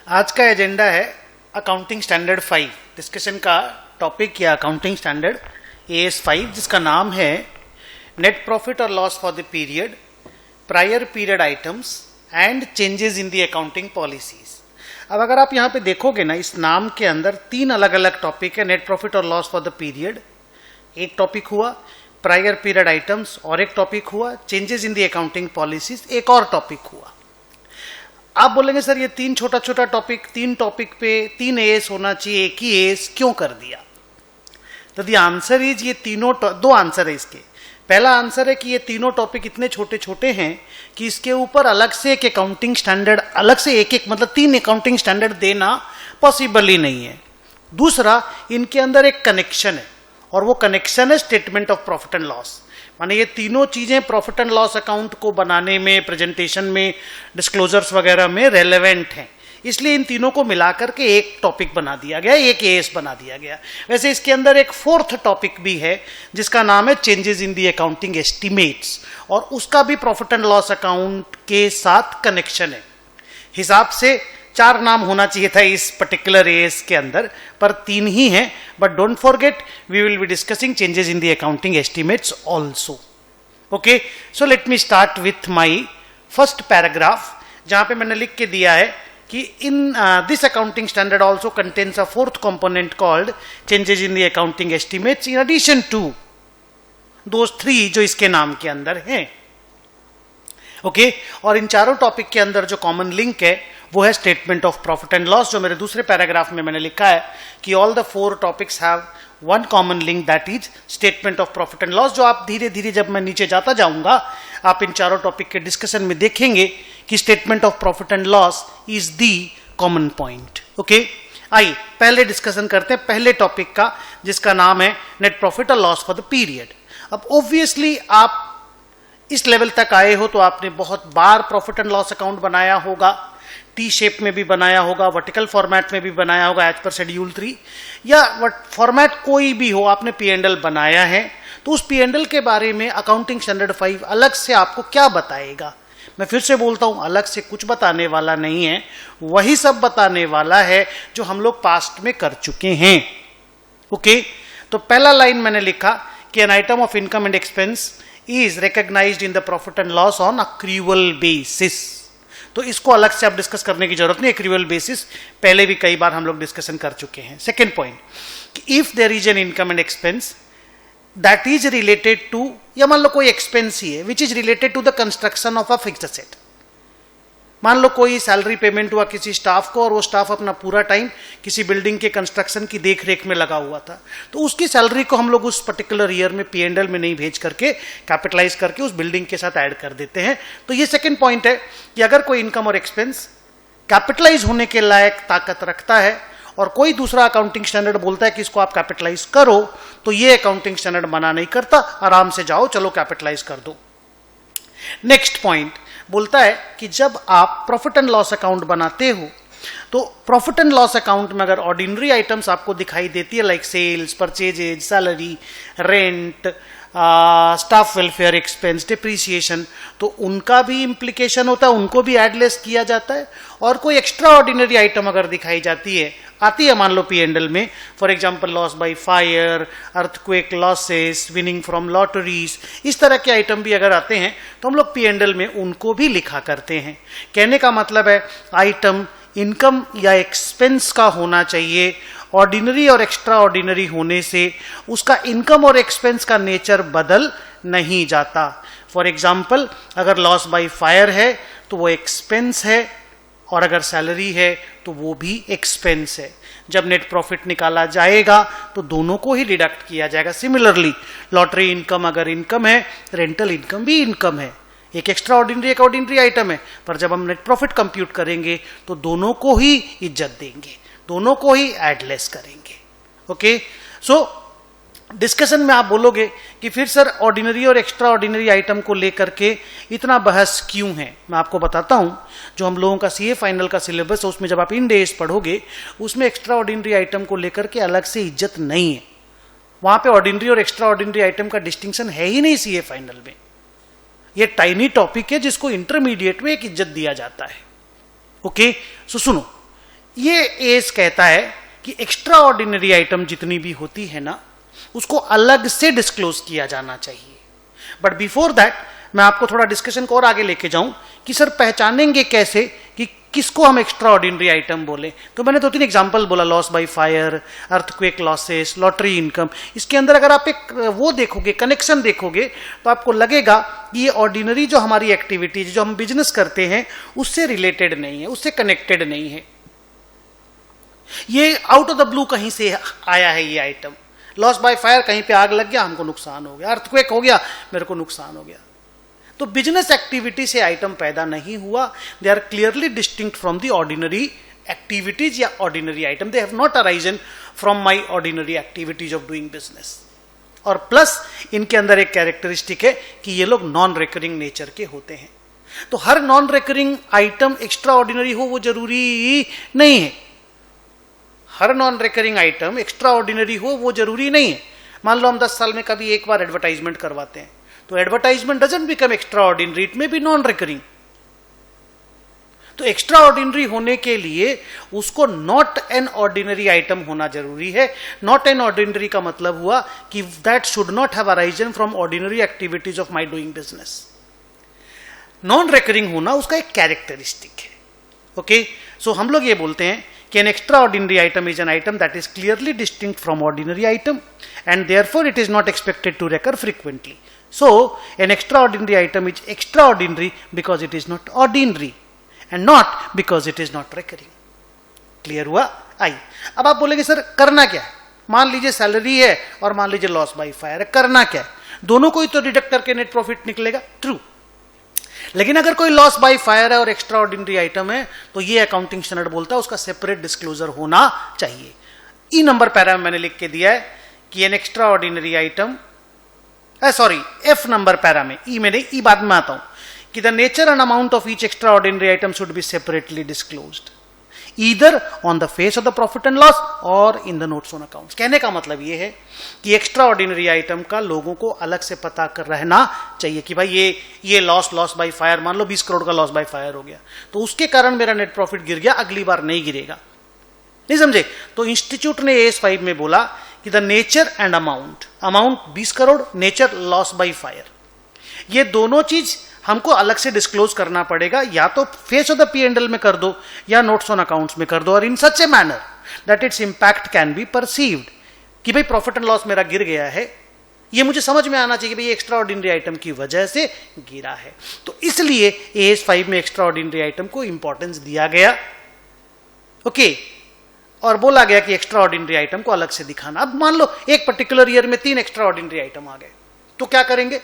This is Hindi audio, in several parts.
आज का एजेंडा है अकाउंटिंग स्टैंडर्ड 5 डिस्कशन का टॉपिक या अकाउंटिंग स्टैंडर्ड AS 5 जिसका नाम है नेट प्रॉफिट और loss for the period, prior period items and changes in the accounting policies. अब अगर आप यहाँ पे देखोगे ना, इस नाम के अंदर 3 अलग अलग टॉपिक है। नेट प्रॉफिट और लॉस फॉर द पीरियड एक टॉपिक हुआ, प्रायर पीरियड आइटम्स और एक टॉपिक हुआ, changes in the accounting policies एक और टॉपिक हुआ। आप बोलेंगे सर ये 3 छोटा छोटा टॉपिक, 3 टॉपिक पे 3 AS होना चाहिए, एक ही AS क्यों कर दिया? तो द आंसर इज ये तीनों, 2 आंसर है इसके। पहला आंसर है कि ये तीनों टॉपिक इतने छोटे छोटे हैं कि इसके ऊपर अलग से एक अकाउंटिंग स्टैंडर्ड, अलग से एक मतलब 3 अकाउंटिंग स्टैंडर्ड देना पॉसिबल ही नहीं है। दूसरा, इनके अंदर एक कनेक्शन है और वो कनेक्शन है statement of profit and loss. माने ये तीनों चीजें प्रॉफिट एंड लॉस अकाउंट को बनाने में, प्रेजेंटेशन में, डिस्क्लोजर्स वगैरह में रेलेवेंट हैं, इसलिए इन तीनों को मिलाकर के एक टॉपिक बना दिया गया, एक AS बना दिया गया। वैसे इसके अंदर एक 4th टॉपिक भी है जिसका नाम है changes in the accounting estimates, और उसका भी प्रॉफिट एंड लॉस अकाउंट के साथ कनेक्शन है। हिसाब से 4 नाम होना चाहिए था इस पर्टिकुलर AS के अंदर, पर 3 ही हैं। But don't forget we will be discussing changes in the accounting estimates also. Okay, so let me start with my first paragraph, जहां पे मैंने लिख के दिया है कि in this accounting standard also contains a 4th component called changes in the accounting estimates in addition to those 3 जो इसके नाम के अंदर हैं। ओके, और इन चारों टॉपिक के अंदर जो कॉमन लिंक है वो है statement of profit and loss, जो मेरे दूसरे पैराग्राफ में मैंने लिखा है कि all the 4 topics have one common link, that is statement of profit and loss. जो आप धीरे धीरे जब मैं नीचे जाता जाऊंगा आप इन चारों टॉपिक के डिस्कशन में देखेंगे कि statement of profit and loss is the common point. Okay, आइए पहले डिस्कशन करते हैं पहले टॉपिक का, जिसका नाम है नेट प्रॉफिट और लॉस फॉर द पीरियड। अब ऑब्वियसली आप इस लेवल तक आए हो तो आपने बहुत बार प्रॉफिट एंड लॉस अकाउंट बनाया होगा, T शेप में भी बनाया होगा, वर्टिकल फॉर्मेट में भी बनाया होगा एज पर शेड्यूल 3, या फॉर्मेट कोई भी हो, आपने P&L बनाया है। तो उस P&L के बारे में अकाउंटिंग स्टैंडर्ड 5 अलग से आपको क्या बताएगा? मैं फिर से बोलता हूं, अलग से कुछ बताने वाला नहीं है, वही सब बताने वाला है जो हम लोग पास्ट में कर चुके हैं। ओके, तो पहला लाइन मैंने लिखा कि an item of income and expense is recognised in the profit and loss on accrual basis. तो इसको अलग से आप डिस्कस करने की जरूरत नहीं, एक्रूवल बेसिस पहले भी कई बार हम लोग डिस्कशन कर चुके हैं। Second point, if there is an income and expense that is related to, या मान लो कोई एक्सपेंस ही है which is related to the construction of a fixed asset. मान लो कोई सैलरी पेमेंट हुआ किसी स्टाफ को और वो स्टाफ अपना पूरा टाइम किसी बिल्डिंग के कंस्ट्रक्शन की देख रेख में लगा हुआ था, तो उसकी सैलरी को हम लोग उस पर्टिकुलर ईयर में P&L में नहीं भेज करके कैपिटलाइज करके उस बिल्डिंग के साथ ऐड कर देते हैं। तो ये सेकंड पॉइंट है कि अगर कोई इनकम और एक्सपेंस कैपिटलाइज होने के लायक ताकत रखता है और कोई दूसरा अकाउंटिंग स्टैंडर्ड बोलता है कि इसको आप कैपिटलाइज करो, तो ये अकाउंटिंग स्टैंडर्ड मना नहीं करता, आराम से जाओ चलो कैपिटलाइज कर दो। नेक्स्ट पॉइंट बोलता है कि जब आप प्रॉफिट एंड लॉस अकाउंट बनाते हो तो प्रॉफिट एंड लॉस अकाउंट में अगर ऑर्डिनरी आइटम्स आपको दिखाई देती है like sales, purchases, salary, rent, staff welfare expense, depreciation, तो उनका भी इंप्लीकेशन होता है, उनको भी एडलेस किया जाता है। और कोई एक्स्ट्रा ऑर्डिनरी आइटम अगर दिखाई आती है मान लो P&L में, for example loss by fire, earthquake losses, winning from lotteries, इस तरह के आइटम भी अगर आते हैं तो हम लोग P&L में उनको भी लिखा करते हैं। कहने का मतलब है आइटम इनकम या एक्सपेंस का होना चाहिए, ऑर्डिनरी और एक्स्ट्रा ऑर्डिनरी होने से उसका इनकम और एक्सपेंस का नेचर बदल नहीं जाता। फॉर एग्जांपल अगर लॉस बाय फायर है तो वो एक्सपेंस है, और अगर सैलरी है तो वो भी एक्सपेंस है। जब नेट प्रॉफिट निकाला जाएगा तो दोनों को ही डिडक्ट किया जाएगा। सिमिलरली लॉटरी इनकम अगर इनकम है, रेंटल इनकम भी इनकम है, एक एक्स्ट्रा ऑर्डिनरी एक ऑर्डिनरी आइटम है, पर जब हम नेट प्रॉफिट कंप्यूट करेंगे तो दोनों को ही इज्जत देंगे, दोनों को ही एडलेस करेंगे। ओके, सो डिस्कशन में आप बोलोगे कि फिर सर ऑर्डिनरी और एक्स्ट्रा ऑर्डिनरी आइटम को लेकर के इतना बहस क्यों है? मैं आपको बताता हूं, जो हम लोगों का CA फाइनल का सिलेबस है उसमें जब आप इंड AS पढ़ोगे उसमें एक्स्ट्रा ऑर्डिनरी आइटम को लेकर के अलग से इज्जत नहीं है। वहां पे ऑर्डिनरी और एक्स्ट्रा ऑर्डिनरी आइटम का डिस्टिंक्शन है ही नहीं CA फाइनल में। ये टाइनी टॉपिक है जिसको इंटरमीडिएट में एक इज्जत दिया जाता है। ओके, सो सुनो, ये एस कहता है कि एक्स्ट्रा ऑर्डिनरी आइटम जितनी भी होती है ना, उसको अलग से डिस्क्लोज किया जाना चाहिए। बट बिफोर दैट मैं आपको थोड़ा डिस्कशन को और आगे लेके जाऊं कि सर पहचानेंगे कैसे कि किसको हम एक्स्ट्रा ऑर्डिनरी आइटम बोले। तो मैंने 2-3 एग्जांपल बोला, loss by fire, earthquake losses, lottery income. इसके अंदर अगर आप एक वो देखोगे, कनेक्शन देखोगे, तो आपको लगेगा कि ये ऑर्डिनरी जो हमारी एक्टिविटीज, जो हम बिजनेस करते हैं, उससे रिलेटेड नहीं है, उससे कनेक्टेड नहीं है। ये आउट ऑफ द ब्लू कहीं से आया है ये आइटम। लॉस बाय फायर, कहीं पे आग लग गया, हमको नुकसान हो गया। अर्थक्वेक हो गया, मेरे को नुकसान हो गया। तो बिजनेस एक्टिविटी से आइटम पैदा नहीं हुआ। They are clearly distinct from the ordinary activities या ordinary item. They have not arisen from my ordinary activities of doing business. और प्लस इनके अंदर एक कैरेक्टरिस्टिक है कि ये लोग नॉन रिकरिंग नेचर के होते हैं। तो हर non recurring item extraordinary हो वो जरूरी नहीं है। हर non recurring item extraordinary हो वो जरूरी नहीं है। मान लो हम 10 साल में कभी एक बार एडवर्टाइजमेंट करवाते हैं, तो advertisement doesn't become extra ordinary, it में बी नॉन रिकरिंग। तो एक्स्ट्रा ऑर्डिनरी होने के लिए उसको नॉट एन ऑर्डिनरी आइटम होना जरूरी है। नॉट एन ऑर्डिनरी का मतलब हुआ कि that should not have arisen from ordinary activities of my doing business. Non recurring होना उसका एक कैरेक्टरिस्टिक है। ओके, सो हम लोग ये बोलते हैं कि an extraordinary item is an item that is clearly distinct from ordinary item and therefore it is not expected to recur frequently. So an extraordinary item is extraordinary because it is not ordinary and not because it is not recurring. Clear हुआ? आई अब आप बोलेंगे सर करना क्या है? मान लीजिए सैलरी है और मान लीजिए लॉस बाय फायर है, करना क्या है? दोनों को ही तो डिडक्ट करके नेट प्रॉफिट निकलेगा। ट्रू, लेकिन अगर कोई लॉस बाय फायर है और एक्स्ट्रा ऑर्डिनरी आइटम है, तो ये अकाउंटिंग स्टैंडर्ड बोलता है उसका सेपरेट डिस्क्लोजर होना चाहिए। ई नंबर पैरा में मैंने लिख के दिया है कि an extra ordinary item, sorry F number para में, ई में नहीं, ई बाद में आता हूं, कि the nature and amount of each extraordinary item should be separately disclosed either on the face of the profit and loss और in the notes on accounts. कहने का मतलब ये है कि एक्स्ट्रा ऑर्डिनरी आइटम का लोगों को अलग से पता कर रहना चाहिए कि भाई ये लॉस बाय फायर, मान लो 20 करोड़ का लॉस बाय फायर हो गया, तो उसके कारण मेरा नेट प्रॉफिट गिर गया, अगली बार नहीं गिरेगा। नहीं समझे? तो इंस्टीट्यूट ने AS5 में बोला कि the nature and amount 20 crore, nature loss by fire, ये दोनों चीज हमको अलग से डिस्क्लोज करना पड़ेगा। या तो फेस ऑफ द P&L में कर दो या नोट्स ऑन अकाउंट्स में कर दो, और in such a manner that its impact can be perceived, कि भाई प्रॉफिट एंड लॉस मेरा गिर गया है, ये मुझे समझ में आना चाहिए भाई एक्स्ट्रा ऑर्डिनरी आइटम की वजह से गिरा है। तो इसलिए AS5 में एक्स्ट्रा ऑर्डिनरी आइटम को इंपॉर्टेंस दिया गया। ओके, और बोला गया कि एक्स्ट्रा ऑर्डिनरी आइटम को अलग से दिखाना। अब मान लो एक पर्टिकुलर ईयर में 3 एक्स्ट्रा ऑर्डिनरी आइटम आ गए, तो क्या करेंगे?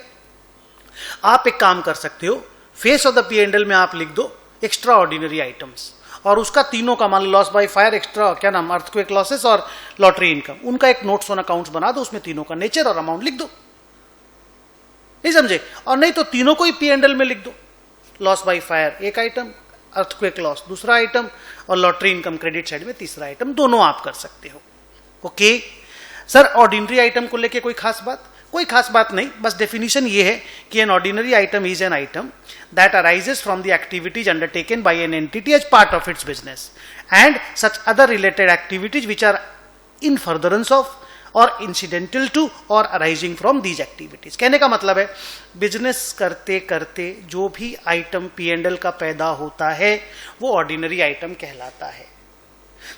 आप एक काम कर सकते हो, फेस ऑफ द P&L में आप लिख दो एक्स्ट्रा ऑर्डिनरी आइटम्स, और उसका तीनों का, मान लो लॉस बाय फायर, एक्स्ट्रा क्या नाम, अर्थक्वेक लॉसेस और लॉटरी इनकम, उनका एक नोट्स ऑन अकाउंट्स बना दो, उसमें तीनों का नेचर और अमाउंट लिख दो। नहीं समझे? और नहीं तो तीनों को ही P&L में लिख दो, लॉस बाय फायर एक आइटम, अर्थक्वेक लॉस दूसरा आइटम, और लॉटरी इनकम क्रेडिट साइड में तीसरा आइटम, दोनों आप कर सकते हो। ओके सर, ऑर्डिनरी आइटम को लेके कोई खास बात? कोई खास बात नहीं, बस डेफिनेशन ये है कि an ordinary item is an item that arises from the activities undertaken by an entity as part of its business and such other related activities which are in furtherance of or incidental to or arising from these activities. कहने का मतलब है बिजनेस करते करते जो भी आइटम P&L का पैदा होता है वो ऑर्डिनरी आइटम कहलाता है।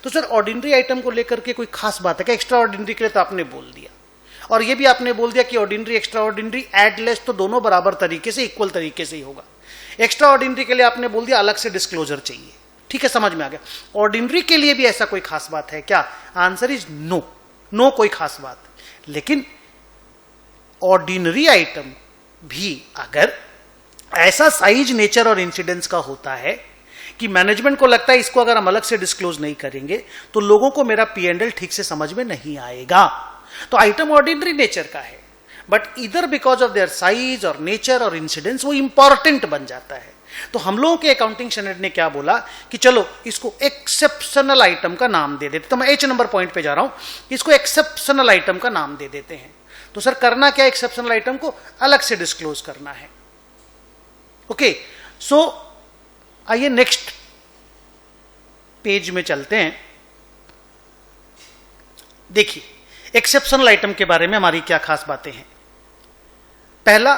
तो सर ऑर्डिनरी आइटम को लेकर के कोई खास बात है क्या? एक्स्ट्रा ऑर्डिनरी के लिए तो आपने बोल दिया, और ये भी आपने बोल दिया कि ordinary extraordinary add less तो दोनों बराबर तरीके से, इक्वल तरीके से ही होगा। एक्स्ट्रा ऑर्डिनरी के लिए आपने बोल दिया अलग से डिस्क्लोजर चाहिए। ठीक है, समझ में आ गया। ऑर्डिनरी के लिए भी ऐसा कोई खास बात है क्या? आंसर इज नो, नो कोई खास बात। लेकिन ऑर्डिनरी आइटम भी अगर ऐसा साइज, नेचर और इंसिडेंस का होता है कि मैनेजमेंट को लगता है इसको अगर हम अलग से डिस्क्लोज नहीं करेंगे तो लोगों को मेरा P&L ठीक से समझ में नहीं आएगा, तो आइटम ऑर्डिनरी नेचर का है, बट इधर बिकॉज ऑफ देयर साइज और नेचर और इंसिडेंस वो इंपॉर्टेंट बन जाता है। तो हम लोगों के अकाउंटिंग स्टैंडर्ड ने क्या बोला कि चलो इसको एक्सेप्शनल आइटम का नाम दे देते। तो मैं H नंबर पॉइंट पे जा रहा हूं, इसको एक्सेप्शनल आइटम का नाम दे देते हैं। तो सर करना क्या? एक्सेप्शनल आइटम को अलग से डिस्क्लोज करना है। ओके, सो आइए नेक्स्ट पेज में चलते हैं। देखिए एक्सेप्शनल आइटम के बारे में हमारी क्या खास बातें हैं। पहला,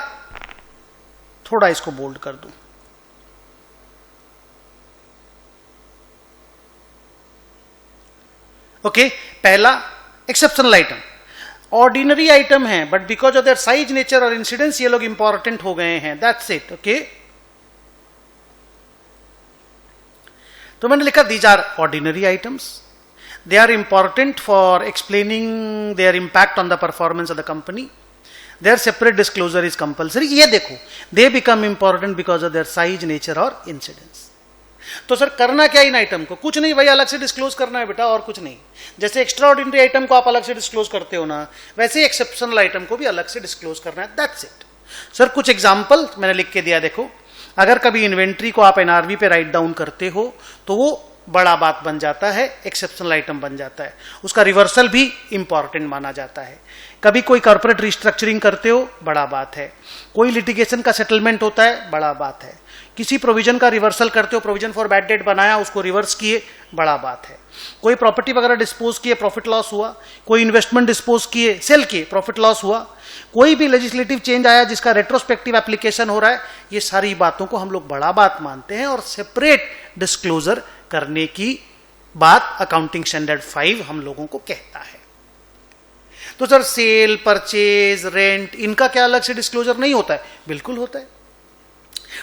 थोड़ा इसको बोल्ड कर दूं, ओके। पहला एक्सेप्शनल आइटम ऑर्डिनरी आइटम है, but because of their size, nature और इंसिडेंस ये लोग इंपॉर्टेंट हो गए हैं, दैट्स इट, ओके। तो मैंने लिखा these are ordinary items, they are important for explaining their impact on the performance of the company, their separate disclosure is compulsory. ये देखो, they become important because of their size, nature और इंसिडेंस। तो सर करना क्या इन आइटम को? कुछ नहीं, वही अलग से डिस्क्लोज करना है बेटा, और कुछ नहीं। जैसे एक्स्ट्रा ऑर्डिनरी आइटम को आप अलग से डिस्क्लोज करते हो ना, वैसे एक्सेप्शनल आइटम को भी अलग से डिस्क्लोज करना है, दैट्स इट। सर कुछ एग्जांपल मैंने लिख के दिया, देखो। अगर कभी इन्वेंट्री को आप एनआरवी पे राइट डाउन करते हो तो वो बड़ा बात बन जाता है, एक्सेप्शनल आइटम बन जाता है, उसका रिवर्सल भी इंपॉर्टेंट माना जाता है। कभी कोई कॉर्पोरेट रिस्ट्रक्चरिंग करते हो, बड़ा बात है। कोई लिटिगेशन का सेटलमेंट होता है, बड़ा बात है। किसी प्रोविजन का रिवर्सल करते हो, प्रोविजन फॉर बैड डेट बनाया, उसको रिवर्स किए, बड़ा बात है। कोई प्रॉपर्टी वगैरह डिस्पोज किए, प्रॉफिट लॉस हुआ। कोई इन्वेस्टमेंट डिस्पोज किए, सेल किए, प्रॉफिट लॉस हुआ। कोई भी लेजिस्लेटिव चेंज आया जिसका रेट्रोस्पेक्टिव एप्लीकेशन हो रहा है, ये सारी बातों को हम लोग बड़ा बात मानते हैं और सेपरेट डिस्क्लोजर करने की बात अकाउंटिंग स्टैंडर्ड 5 हम लोगों को कहता है। तो सर सेल, परचेज, रेंट, इनका क्या अलग से डिस्क्लोजर नहीं होता है? बिल्कुल होता है।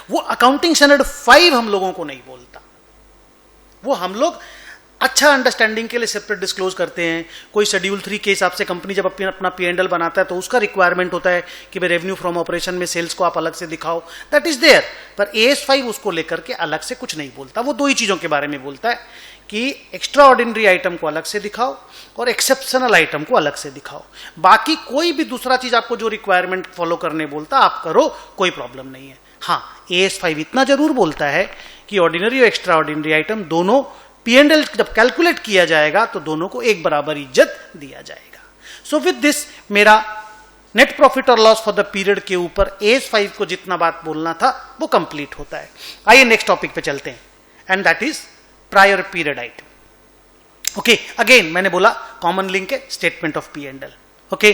वो अकाउंटिंग स्टैंडर्ड 5 हम लोगों को नहीं बोलता, वो हम लोग अच्छा अंडरस्टैंडिंग के लिए सेपरेट डिस्क्लोज करते हैं। कोई शेड्यूल 3 के हिसाब से कंपनी जब अपना P&L बनाता है तो उसका रिक्वायरमेंट होता है कि भाई रेवेन्यू फ्रॉम ऑपरेशन में सेल्स को आप अलग से दिखाओ, दैट इज देयर। पर AS5 उसको लेकर के अलग से कुछ नहीं बोलता, वो दो ही चीजों के बारे में बोलता है कि एक्स्ट्रा ऑर्डिनरी आइटम को अलग से दिखाओ और एक्सेप्शनल आइटम को अलग से दिखाओ। बाकी कोई भी दूसरा चीज आपको जो रिक्वायरमेंट फॉलो करने बोलता आप करो, कोई प्रॉब्लम नहीं है। हाँ, AS5 इतना जरूर बोलता है कि ऑर्डिनरी और एक्स्ट्रा ऑर्डिनरी आइटम दोनों P&L जब कैलकुलेट किया जाएगा तो दोनों को एक बराबर इज्जत दिया जाएगा। सो विद दिस मेरा नेट प्रॉफिट और लॉस फॉर द पीरियड के ऊपर AS5 को जितना बात बोलना था वो कंप्लीट होता है। आइए नेक्स्ट टॉपिक पे चलते हैं, and that is prior period item. Okay, again मैंने बोला कॉमन लिंक है statement of P&L। Okay,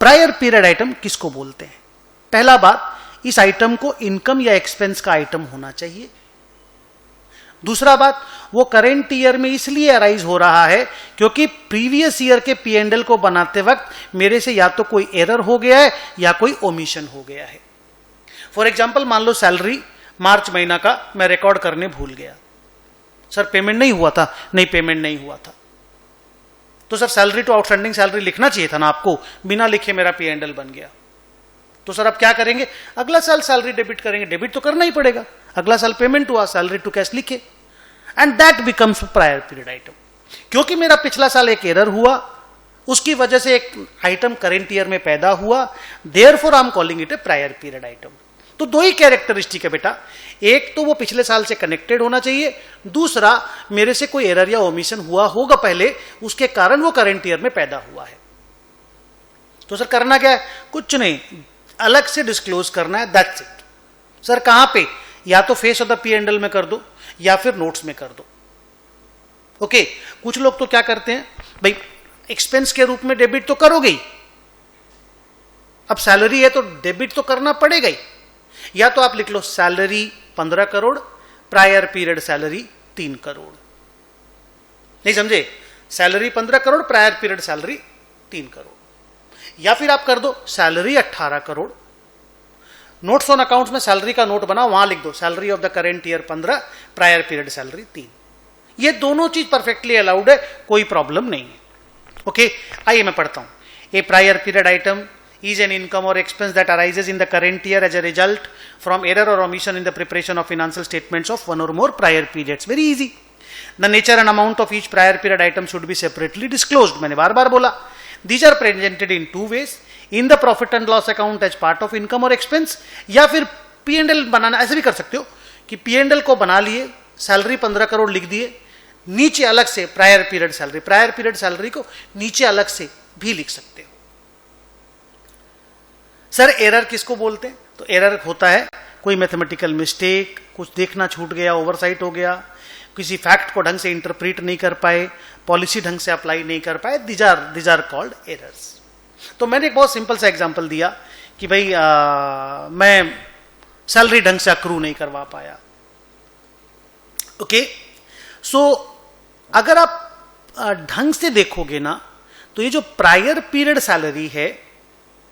prior period item किसको बोलते हैं? पहला बात, इस आइटम को इनकम या एक्सपेंस का आइटम होना चाहिए। दूसरा बात, वो करेंट ईयर में इसलिए अराइज हो रहा है क्योंकि प्रीवियस ईयर के P&L को बनाते वक्त मेरे से या तो कोई एरर हो गया है या कोई ओमिशन हो गया है। फॉर एग्जांपल, मान लो सैलरी मार्च महीना का मैं रिकॉर्ड करने भूल गया। सर पेमेंट नहीं हुआ था? नहीं, पेमेंट नहीं हुआ था। तो sir salary to outstanding salary लिखना चाहिए था ना आपको, बिना लिखे मेरा P&L बन गया। तो सर अब क्या करेंगे? अगला साल सैलरी डेबिट करेंगे। डेबिट तो करना ही पड़ेगा, अगला साल पेमेंट हुआ, सैलरी टू कैश लिखे, and that becomes prior period item. क्योंकि मेरा पिछला साल एक एरर हुआ, उसकी वजह से एक आइटम करेंट ईयर में पैदा हुआ, therefore I am calling it A prior period item. तो दो ही कैरेक्टरिस्टिक है बेटा, एक तो वो पिछले साल से कनेक्टेड होना चाहिए, दूसरा मेरे से कोई एरर या ओमिशन हुआ होगा पहले, उसके कारण वो करेंट ईयर में पैदा हुआ है। तो सर करना क्या है? कुछ नहीं, अलग से डिस्क्लोज करना है, दैट्स इट। सर कहां पे? या तो फेस ऑफ द P&L में कर दो या फिर नोट्स में कर दो। ओके, कुछ लोग तो क्या करते हैं, भाई एक्सपेंस के रूप में डेबिट तो करोगे ही, अब सैलरी है तो डेबिट तो करना पड़ेगा ही। या तो आप लिख लो salary 15 crore, prior period salary 3 crore. नहीं समझे? Salary 15 crore, prior period salary 3 crore. या फिर आप कर दो salary 18 crore, notes on accounts में सैलरी का नोट बना, वहां लिख दो salary of the current year 15, prior period salary 3। ये दोनों चीज परफेक्टली अलाउड है, कोई प्रॉब्लम नहीं है। ओके, आइए मैं पढ़ता हूं। A prior period item is an income or expense that arises in the current year as a result from error or omission in the preparation of financial statements of one or more prior periods. Very easy. The nature and amount of each prior period item should be separately disclosed. मैंने बार बार बोला, these are presented in two ways, in the profit and loss account as part of income or expense, या फिर P&L बनाना, ऐसे भी कर सकते हो कि P&L को बना लिए, सैलरी 15 करोड़ लिख दिए, नीचे अलग से prior period salary, prior period salary को नीचे अलग से भी लिख सकते हो। सर एरर किसको बोलते हैं? तो एरर होता है कोई मैथमेटिकल मिस्टेक, कुछ देखना छूट गया, ओवरसाइट हो गया, किसी फैक्ट को ढंग से इंटरप्रीट नहीं कर पाए, पॉलिसी ढंग से अप्लाई नहीं कर पाए, दिज आर कॉल्ड एरर्स। तो मैंने एक बहुत सिंपल सा एग्जांपल दिया कि भाई मैं सैलरी ढंग से अक्रू नहीं करवा पाया। ओके, सो अगर आप ढंग से देखोगे ना तो ये जो प्रायर पीरियड सैलरी है,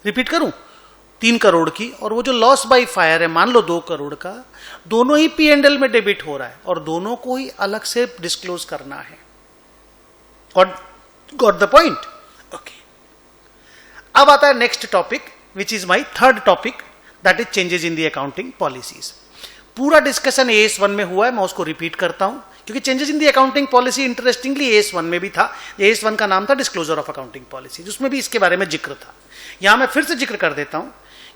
रिपीट करूं, 3 करोड़ की, और वो जो लॉस बाय फायर है मान लो 2 करोड़ का, दोनों ही P&L में डेबिट हो रहा है और दोनों को ही अलग से डिस्क्लोज करना है। Got the point? ओके, अब आता है next topic which is my third topic, that is changes in the accounting policies. पूरा डिस्कशन AS1 में हुआ है, मैं उसको रिपीट करता हूं क्योंकि changes in the accounting policy interestingly AS1 में भी था। AS1 का नाम था डिस्क्लोजर ऑफ अकाउंटिंग पॉलिसी, जिसमें भी इसके बारे में जिक्र था। यहां मैं फिर से जिक्र कर देता हूं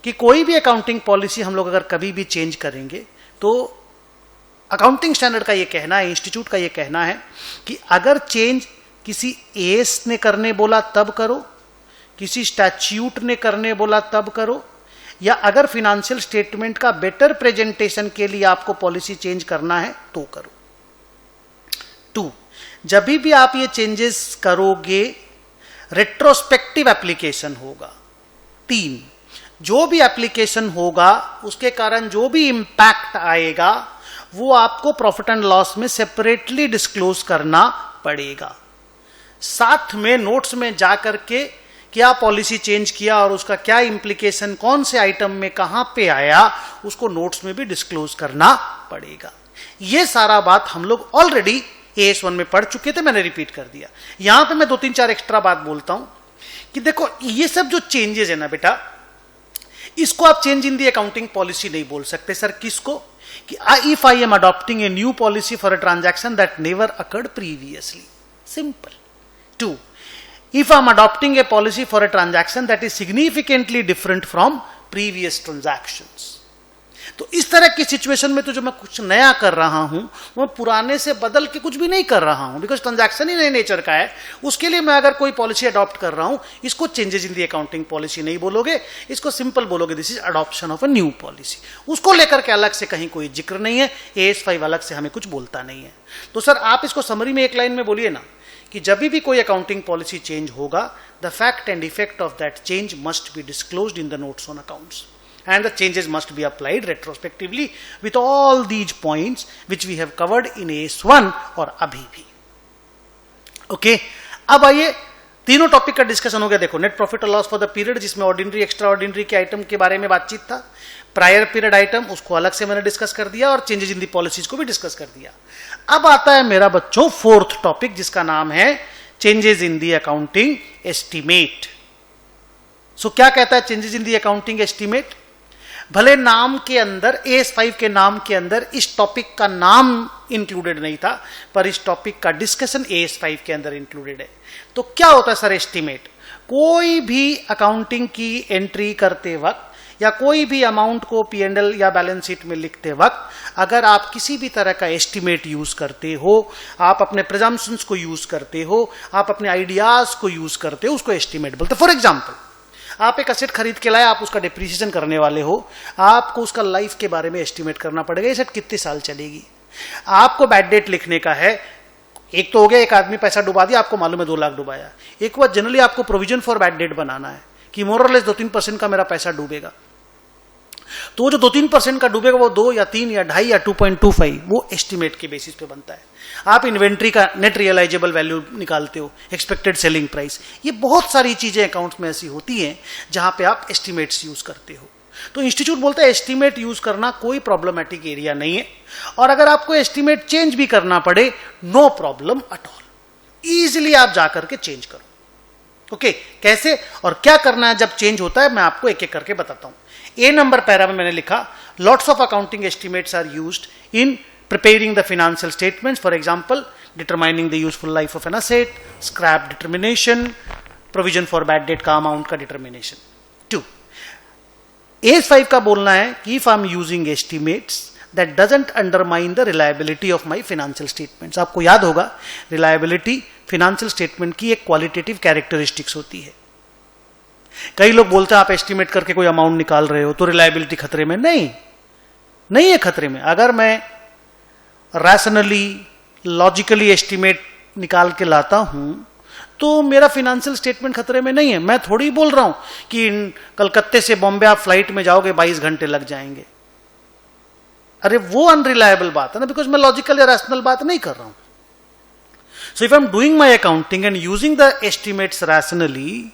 कि कोई भी अकाउंटिंग पॉलिसी हम लोग अगर कभी भी चेंज करेंगे तो अकाउंटिंग स्टैंडर्ड का ये कहना है, इंस्टीट्यूट का ये कहना है कि अगर चेंज किसी एस ने करने बोला तब करो, किसी स्टैच्यूट ने करने बोला तब करो, या अगर फिनेंशियल स्टेटमेंट का बेटर प्रेजेंटेशन के लिए आपको पॉलिसी चेंज करना है तो करो। 2, जब भी आप ये चेंजेस करोगे रेट्रोस्पेक्टिव एप्लीकेशन होगा। 3, जो भी एप्लीकेशन होगा उसके कारण जो भी इंपैक्ट आएगा वो आपको प्रॉफिट एंड लॉस में सेपरेटली डिस्क्लोज करना पड़ेगा। साथ में नोट्स में जाकर के क्या पॉलिसी चेंज किया और उसका क्या इंप्लीकेशन कौन से आइटम में कहां पे आया, उसको नोट्स में भी डिस्क्लोज करना पड़ेगा। ये सारा बात हम लोग ऑलरेडी AS1 में पढ़ चुके थे, मैंने रिपीट कर दिया। यहां पे मैं 2-3-4 एक्स्ट्रा बात बोलता हूं कि देखो ये सब जो चेंजेस है ना बेटा, इसको आप change in the accounting policy नहीं बोल सकते। सर किसको? कि if I am adopting a new policy for a transaction that never occurred previously, simple. 2, if I'm adopting a policy for a transaction that is significantly different from previous transactions, तो इस तरह की सिचुएशन में तो जो मैं कुछ नया कर रहा हूं वो पुराने से बदल के कुछ भी नहीं कर रहा हूं, बिकॉज ट्रांजैक्शन ही नए नेचर का है। उसके लिए मैं अगर कोई पॉलिसी अडॉप्ट कर रहा हूं, इसको changes in the accounting policy नहीं बोलोगे, इसको सिंपल बोलोगे this is adoption of a new policy. उसको लेकर के अलग से कहीं कोई जिक्र नहीं है, AS5 अलग से हमें कुछ बोलता नहीं है। तो सर आप इसको समरी में एक लाइन में बोलिए ना कि जब भी कोई अकाउंटिंग पॉलिसी चेंज होगा, the fact and effect of that change must be disclosed in the notes on accounts and the changes must be applied retrospectively with all these points which we have covered in AS1 और अभी भी। ओके, अब आइए तीनों टॉपिक का डिस्कशन हो गया। देखो, नेट प्रॉफिट और लॉस फॉर द पीरियड, जिसमें ऑर्डिनरी एक्स्ट्रा ऑर्डिनरी के आइटम के बारे में बातचीत था। प्रायर पीरियड आइटम, उसको अलग से मैंने डिस्कस कर दिया और चेंजेस इन दी पॉलिसीज को भी डिस्कस कर दिया। अब आता है मेरा बच्चों 4th टॉपिक, जिसका नाम है changes in the accounting estimate. सो क्या कहता है changes in the accounting estimate? भले नाम के अंदर, AS5 के नाम के अंदर इस टॉपिक का नाम इंक्लूडेड नहीं था, पर इस टॉपिक का डिस्कशन AS5 के अंदर इंक्लूडेड है। तो क्या होता है सर एस्टीमेट? कोई भी अकाउंटिंग की एंट्री करते वक्त या कोई भी अमाउंट को P&L या बैलेंस शीट में लिखते वक्त अगर आप किसी भी तरह का एस्टीमेट यूज करते हो, आप अपने प्रिजम्पशंस को यूज करते हो, आप अपने आइडियाज को यूज करते हो, उसको एस्टीमेट बोलते हैं। फॉर एग्जाम्पल, आप एक असेट खरीद के लाए, आप उसका डिप्रिसिएशन करने वाले हो, आपको उसका लाइफ के बारे में एस्टीमेट करना पड़ेगा, ये सेट कितने साल चलेगी। आपको बैड डेट लिखने का है। एक तो हो गया, एक आदमी पैसा डुबा दिया, आपको मालूम है 2 लाख डुबाया। एक बार जनरली आपको प्रोविजन फॉर बैड डेट बनाना है कि मोर और लेस 2-3% का मेरा पैसा डूबेगा। तो वो जो 2-3% का डूबेगा वो 2 या 3 या 2.5 या 2.25 वो एस्टीमेट के बेसिस पे बनता है। आप इन्वेंट्री का नेट रियलाइजेबल वैल्यू निकालते हो, एक्सपेक्टेड सेलिंग प्राइस, ये बहुत सारी चीजें अकाउंट्स में ऐसी होती हैं जहां पे आप एस्टीमेट्स यूज करते हो। तो इंस्टीट्यूट बोलता है एस्टीमेट यूज करना कोई प्रॉब्लमेटिक एरिया नहीं है, और अगर आपको एस्टीमेट चेंज भी करना पड़े, no problem at all, easily आप जाकर के चेंज करो। ओके, कैसे और क्या करना है जब चेंज होता है, मैं आपको एक एक करके बताता हूं। A नंबर पैरा में मैंने लिखा lots of accounting estimates are used in preparing the financial statements, for example determining the useful life of an asset, scrap determination, provision for bad debt का amount का determination। 2, AS5 का बोलना है कि if I'm using estimates that doesn't undermine the reliability of my financial statements। आपको याद होगा reliability financial statement की एक qualitative characteristics होती है। कई लोग बोलते हैं आप एस्टिमेट करके कोई अमाउंट निकाल रहे हो तो रिलायबिलिटी खतरे में, नहीं है खतरे में। अगर मैं रैशनली, लॉजिकली एस्टिमेट निकाल के लाता हूं तो मेरा फिनेंशियल स्टेटमेंट खतरे में नहीं है। मैं थोड़ी बोल रहा हूं कि कलकत्ते से बॉम्बे आप फ्लाइट में जाओगे 22 घंटे लग जाएंगे। अरे वो अनरिलायबल बात है ना, बिकॉज मैं लॉजिकल या रैशनल बात नहीं कर रहा हूं। So if I am doing my accounting and using the estimates rationally,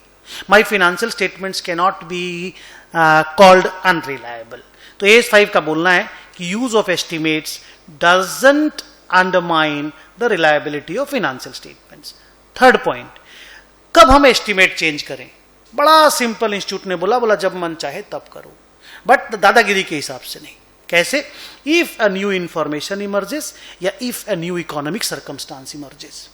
my financial statements can not be called unreliable. तो एज 5 का बोलना है कि use of estimates doesn't undermine the reliability of financial statements. Third point, कब हम एस्टिमेट चेंज करें? बड़ा सिंपल, इंस्टीट्यूट ने बोला जब मन चाहे तब करो, बट दादागिरी के हिसाब से नहीं। कैसे? If a new information emerges या if a new economic circumstance emerges.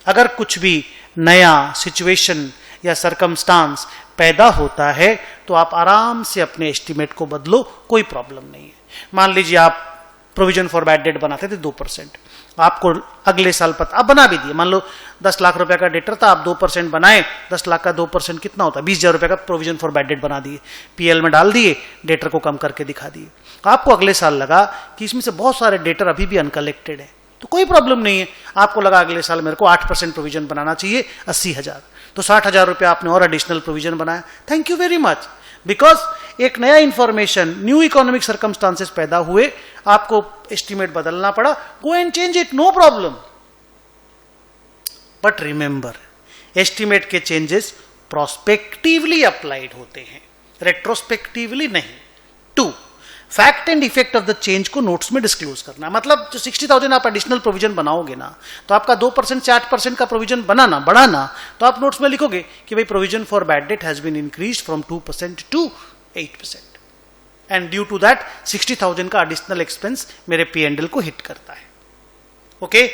अगर कुछ भी नया सिचुएशन या सर्कमस्टांस पैदा होता है तो आप आराम से अपने एस्टिमेट को बदलो, कोई प्रॉब्लम नहीं है। मान लीजिए आप प्रोविजन फॉर बैड डेट बनाते थे 2%, आपको अगले साल पता, आप बना भी दिए, मान लो 10 लाख रुपए का डेटर था, आप 2% बनाए, 10 लाख का 2% कितना होता है? 20,000 रुपए का प्रोविजन फॉर बैड डेट बना दिए, पीएल में डाल दिए, डेटर को कम करके दिखा दिए। आपको अगले साल लगा कि इसमें से बहुत सारे डेटर अभी भी अनकलेक्टेड है, तो कोई प्रॉब्लम नहीं है। आपको लगा अगले साल मेरे को 8% प्रोविजन बनाना चाहिए, 80,000, तो 60,000 रुपये आपने और एडिशनल प्रोविजन बनाया। Thank you very much, because एक नया इंफॉर्मेशन, न्यू इकोनॉमिक सर्कमस्टांसेस पैदा हुए, आपको एस्टिमेट बदलना पड़ा, go and change it, no problem. But remember, estimate के चेंजेस प्रोस्पेक्टिवली अप्लाइड होते हैं, रेट्रोस्पेक्टिवली नहीं। 2, fact and effect of the change को नोट्स में डिस्क्लोज करना। मतलब जो 60,000 आप एडिशनल प्रोविजन बनाओगे ना, तो आपका 2% से 8% का प्रोविजन बढ़ाना, तो आप नोट्स में लिखोगे कि भाई provision for bad debt has been increased from 2% to 8%, and due to that 60,000 का एडिशनल एक्सपेंस मेरे P&L को हिट करता है। ओके?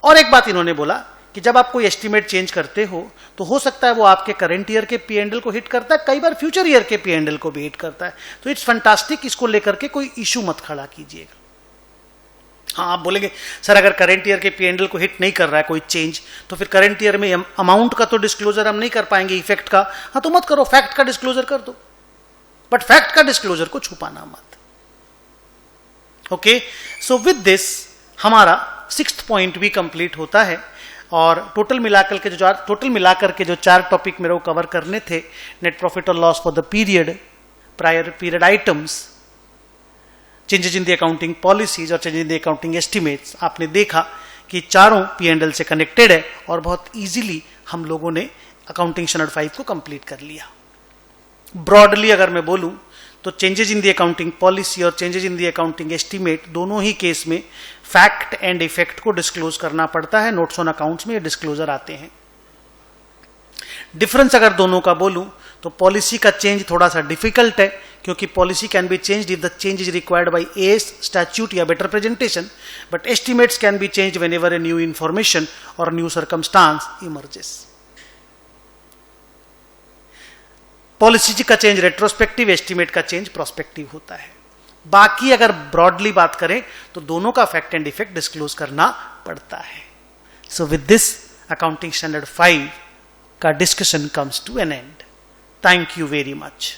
और एक बात इन्होंने बोला कि जब आप कोई एस्टिमेट चेंज करते हो तो सकता है वो आपके करंट ईयर के P&L को हिट करता है, कई बार फ्यूचर ईयर के P&L को भी हिट करता है। तो इट्स फैंटास्टिक, इसको लेकर के कोई इशू मत खड़ा कीजिएगा। हाँ, आप बोलेंगे सर अगर करंट ईयर के P&L को हिट नहीं कर रहा है कोई चेंज, तो फिर करंट ईयर में अमाउंट का तो डिस्क्लोजर हम नहीं कर पाएंगे, इफेक्ट का। हाँ, तो मत करो, फैक्ट का डिस्क्लोजर कर दो, बट फैक्ट का डिस्क्लोजर को छुपाना मत। ओके, सो विद दिस हमारा 6th पॉइंट भी कंप्लीट होता है। और टोटल मिलाकर के जो 4 टॉपिक मेरे को कवर करने थे, नेट प्रॉफिट और loss for the period, prior period items, changes in the accounting policies और changes in the accounting estimates, आपने देखा कि चारों P&L से कनेक्टेड है और बहुत इजीली हम लोगों ने अकाउंटिंग स्टैंडर्ड 5 को कंप्लीट कर लिया। ब्रॉडली अगर मैं बोलूं तो changes in the accounting policy और changes in the accounting estimate, दोनों ही केस में फैक्ट एंड इफेक्ट को डिस्क्लोज करना पड़ता है। नोट्स ऑन अकाउंट्स में ये डिस्क्लोजर आते हैं। डिफरेंस अगर दोनों का बोलूं तो पॉलिसी का चेंज थोड़ा सा डिफिकल्ट है, क्योंकि policy can be changed if the change is required by as statute या better presentation, but estimates can be changed whenever a new information और न्यू सर्कमस्टांस इमर्जेस। पॉलिसी का चेंज रेट्रोस्पेक्टिव, एस्टिमेट का चेंज प्रोस्पेक्टिव होता है। बाकी अगर ब्रॉडली बात करें तो दोनों का फैक्ट एंड इफेक्ट डिस्क्लोज करना पड़ता है। So with this accounting standard 5 का discussion comes to an end. Thank you very much.